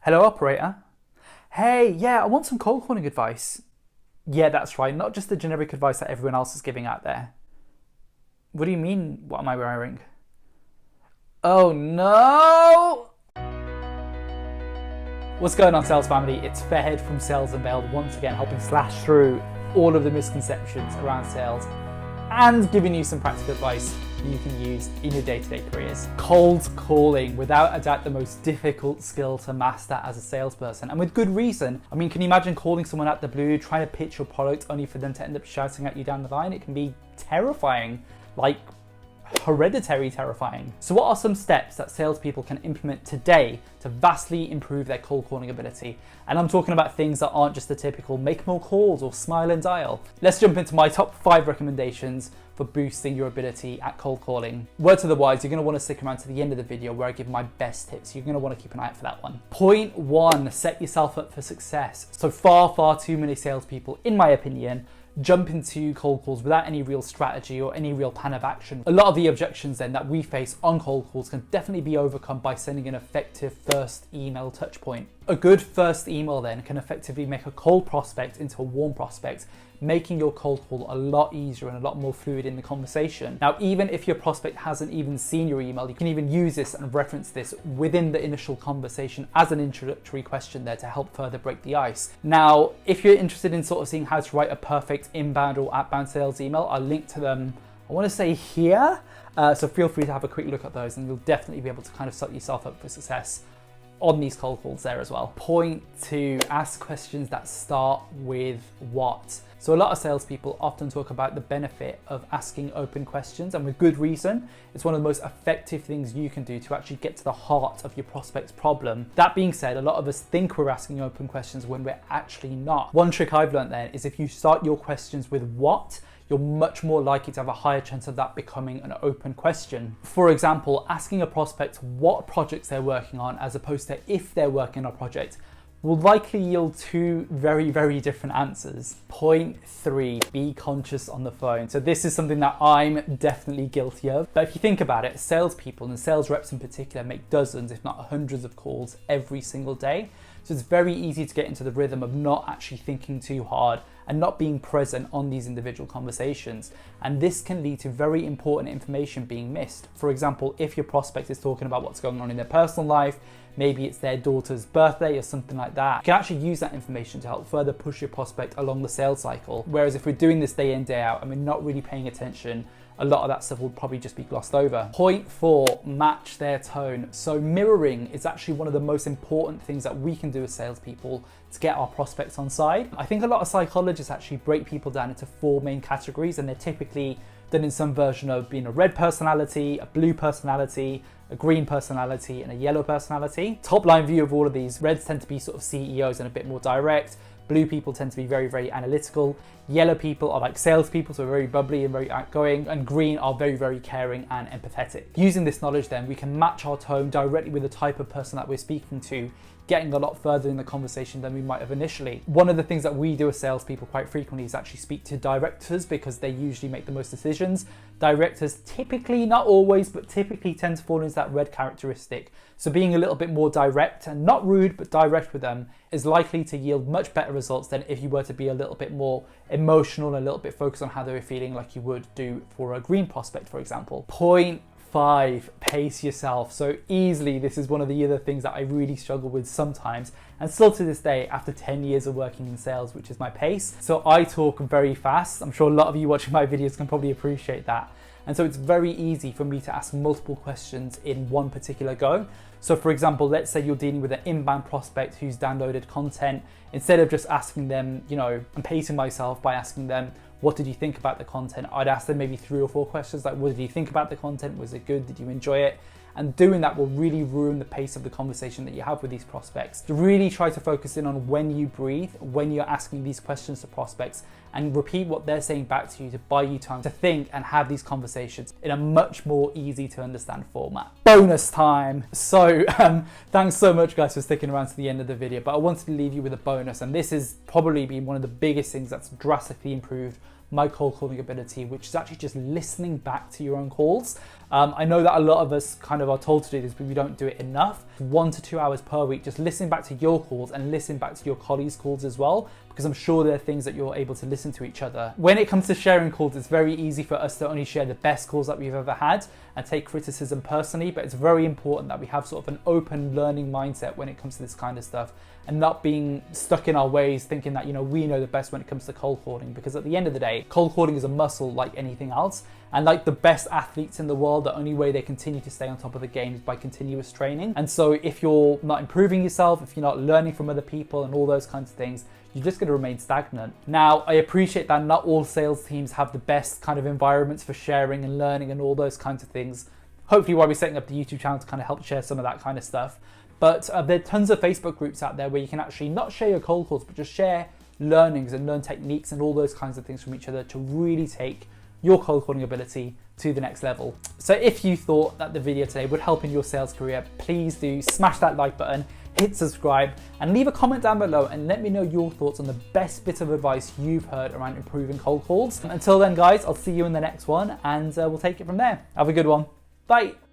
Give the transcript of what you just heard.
Hello, operator. Hey, yeah, I want some cold calling advice. Yeah, that's right, not just the generic advice that everyone else is giving out there. What do you mean, what am I wearing? Oh no! What's going on, sales family? It's Fairhead from Sales Unveiled, once again helping slash through all of the misconceptions around sales and giving you some practical advice you can use in your day-to-day careers. Cold calling, without a doubt the most difficult skill to master as a salesperson, and with good reason. I mean, can you imagine calling someone out the blue, trying to pitch your product only for them to end up shouting at you down the line? It can be terrifying, like hereditary terrifying. So what are some steps that salespeople can implement today to vastly improve their cold calling ability? And I'm talking about things that aren't just the typical make more calls or smile and dial. Let's jump into my top 5 recommendations for boosting your ability at cold calling. Word to the wise, you're going to want to stick around to the end of the video where I give my best tips. You're going to want to keep an eye out for that one. Point 1, set yourself up for success. So far too many salespeople, in my opinion, jump into cold calls without any real strategy or any real plan of action. A lot of the objections then that we face on cold calls can definitely be overcome by sending an effective first email touch point. A good first email then can effectively make a cold prospect into a warm prospect, making your cold call a lot easier and a lot more fluid in the conversation. Now, even if your prospect hasn't even seen your email, you can even use this and reference this within the initial conversation as an introductory question there to help further break the ice. Now, if you're interested in sort of seeing how to write a perfect inbound or outbound sales email, I'll link to them, I want to say here. So feel free to have a quick look at those and you'll definitely be able to kind of set yourself up for success on these cold calls there as well. Point 2, ask questions that start with what. So a lot of salespeople often talk about the benefit of asking open questions, and with good reason. It's one of the most effective things you can do to actually get to the heart of your prospect's problem. That being said, a lot of us think we're asking open questions when we're actually not. One trick I've learned then is if you start your questions with what, you're much more likely to have a higher chance of that becoming an open question. For example, asking a prospect what projects they're working on as opposed to if they're working on a project will likely yield 2 very different answers. Point 3, be conscious on the phone. So this is something that I'm definitely guilty of. But if you think about it, salespeople and sales reps in particular make dozens, if not hundreds of calls every single day. So it's very easy to get into the rhythm of not actually thinking too hard and not being present on these individual conversations. And this can lead to very important information being missed. For example, if your prospect is talking about what's going on in their personal life, maybe it's their daughter's birthday or something like that, you can actually use that information to help further push your prospect along the sales cycle. Whereas if we're doing this day in, day out, and we're not really paying attention, a lot of that stuff will probably just be glossed over. Point 4, match their tone. So mirroring is actually one of the most important things that we can do as salespeople to get our prospects on side. I think a lot of psychologists actually break people down into 4 main categories, and they're typically done in some version of being a red personality, a blue personality, a green personality, and a yellow personality. Top line view of all of these, reds tend to be sort of CEOs and a bit more direct. Blue people tend to be very analytical. Yellow people are like salespeople, so very bubbly and very outgoing. And green are very caring and empathetic. Using this knowledge then, we can match our tone directly with the type of person that we're speaking to, getting a lot further in the conversation than we might have initially. One of the things that we do as salespeople quite frequently is actually speak to directors because they usually make the most decisions. Directors typically, not always, but typically tend to fall into that red characteristic. So being a little bit more direct, and not rude, but direct with them, is likely to yield much better results than if you were to be a little bit more emotional and a little bit focused on how they were feeling, like you would do for a green prospect, for example. Point 5, pace yourself. So easily, this is one of the other things that I really struggle with sometimes, and still to this day after 10 years of working in sales, which is my pace. So I talk very fast. I'm sure a lot of you watching my videos can probably appreciate that. And so it's very easy for me to ask multiple questions in one particular go. So for example, let's say you're dealing with an inbound prospect who's downloaded content. Instead of just asking them, I'm pacing myself by asking them, what did you think about the content? I'd ask them maybe 3 or 4 questions like, what did you think about the content? Was it good? Did you enjoy it? And doing that will really ruin the pace of the conversation that you have with these prospects. To really try to focus in on when you breathe, when you're asking these questions to prospects, and repeat what they're saying back to you to buy you time to think and have these conversations in a much more easy to understand format. Bonus time. So thanks so much guys for sticking around to the end of the video, but I wanted to leave you with a bonus, and this has probably been one of the biggest things that's drastically improved my cold calling ability, which is actually just listening back to your own calls. I know that a lot of us kind of are told to do this, but we don't do it enough. 1 to 2 hours per week, just listening back to your calls and listening back to your colleagues' calls as well, because I'm sure there are things that you're able to listen to each other. When it comes to sharing calls, it's very easy for us to only share the best calls that we've ever had and take criticism personally, but it's very important that we have sort of an open learning mindset when it comes to this kind of stuff and not being stuck in our ways thinking that, we know the best when it comes to cold calling, because at the end of the day, cold calling is a muscle like anything else. And like the best athletes in the world, the only way they continue to stay on top of the game is by continuous training. And so if you're not improving yourself, if you're not learning from other people and all those kinds of things, you're just going to remain stagnant. Now, I appreciate that not all sales teams have the best kind of environments for sharing and learning and all those kinds of things. Hopefully why we're setting up the YouTube channel to kind of help share some of that kind of stuff. But there are tons of Facebook groups out there where you can actually not share your cold calls, but just share learnings and learn techniques and all those kinds of things from each other to really take your cold calling ability to the next level. So if you thought that the video today would help in your sales career, please do smash that like button, hit subscribe, and leave a comment down below and let me know your thoughts on the best bit of advice you've heard around improving cold calls. Until then, guys, I'll see you in the next one, and we'll take it from there. Have a good one. Bye.